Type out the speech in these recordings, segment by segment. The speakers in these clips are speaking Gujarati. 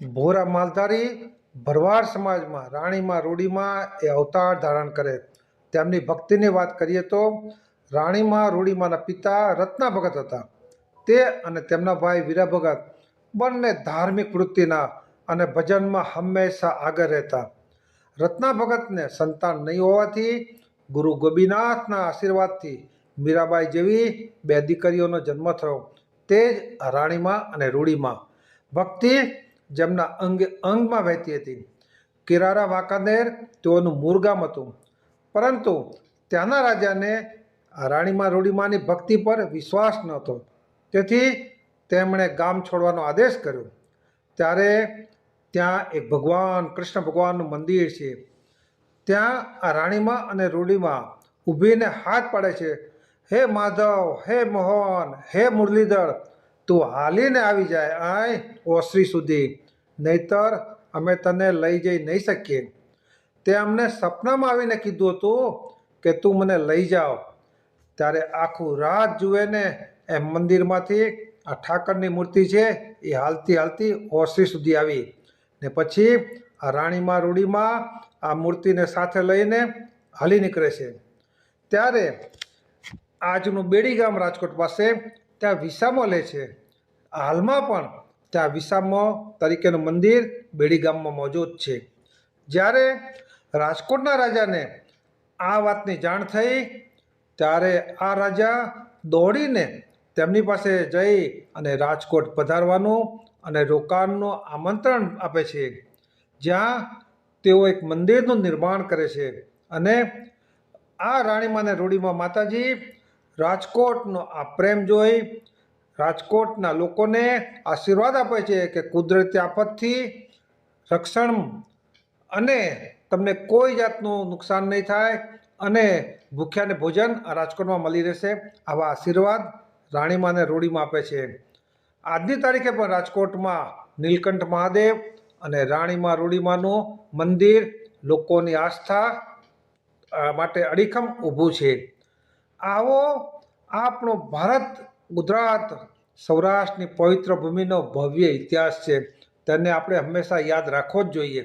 ભોરા માલધારી ભરવાડ સમાજમાં રાણીમાં રૂડીમાં એ અવતાર ધારણ કરે. તેમની ભક્તિની વાત કરીએ તો રાણીમાં રૂડીમાના પિતા રત્ના ભગત હતા. તે અને તેમના ભાઈ વીરા ભગત બંને ધાર્મિક વૃત્તિના અને ભજનમાં હંમેશા આગળ રહેતા. રત્ના ભગતને સંતાન નહીં હોવાથી ગુરુ ગોપીનાથના આશીર્વાદથી મીરાબાઈ જેવી બે દીકરીઓનો જન્મ થયો. તે જ રાણીમાં અને રૂડીમાં. ભક્તિ જેમના અંગમાં વહેતી હતી. કિરારા વાંકાનેર તેઓનું મૂળ ગામ હતું, પરંતુ ત્યાંના રાજાને રાણીમાં રૂડીમાની ભક્તિ પર વિશ્વાસ ન હતો. તેથી તેમણે ગામ છોડવાનો આદેશ કર્યો. ત્યારે ત્યાં એક ભગવાન કૃષ્ણ ભગવાનનું મંદિર છે. ત્યાં આ રાણીમાં અને રૂડીમાં ઊભીને હાથ પાડે છે, હે માધવ, હે મોહન, હે મુરલીધર, તું હાલીને આવી જાય આય ઓસરી સુધી, નહીતર અમે તને લઈ જઈ નહીં શકીએ. તે અમને સપનામાં આવીને કીધું હતું કે તું મને લઈ જાઓ. ત્યારે આખું રાત જુએ ને એમ મંદિરમાંથી આ ઠાકરની મૂર્તિ છે એ હાલતી હાલતી ઓસરી સુધી આવી ને પછી આ રાણીમાં રૂડીમાં આ મૂર્તિને સાથે લઈને હાલી નીકળે છે. ત્યારે આજનું બેડી ગામ રાજકોટ પાસે ત્યાં વિસામો લે છે. હાલમાં પણ ત્યાં વિસામો તરીકેનું મંદિર બેડી ગામમાં મોજૂદ છે. જ્યારે રાજકોટના રાજાને આ વાતની જાણ થઈ ત્યારે આ રાજા દોડીને તેમની પાસે જઈ અને રાજકોટ પધારવાનું અને રોકાણનું આમંત્રણ આપે છે, જ્યાં તેઓ એક મંદિરનું નિર્માણ કરે છે. અને આ રાણીમાં અને રૂડીમાં માતાજી રાજકોટનો આ પ્રેમ જોઈ રાજકોટના લોકોને આશીર્વાદ આપે છે કે કુદરતી આફતથી રક્ષણ અને તમને કોઈ જાતનું નુકસાન નહીં થાય અને ભૂખ્યાને ભોજન આ રાજકોટમાં મળી રહેશે. આવા આશીર્વાદ રાણીમાં અને રૂડીમાં આપે છે. આજની તારીખે પણ રાજકોટમાં નીલકંઠ મહાદેવ અને રાણીમાં રૂડીમાંનું મંદિર લોકોની આસ્થા માટે અડીખમ ઊભું છે. આવો આપણો ભારત ગુજરાત સૌરાષ્ટ્રની પવિત્ર ભૂમિનો ભવ્ય ઇતિહાસ છે. તેને આપણે હંમેશા યાદ રાખવો જ જોઈએ.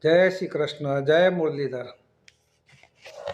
જય શ્રી કૃષ્ણ, જય મુરલીધર.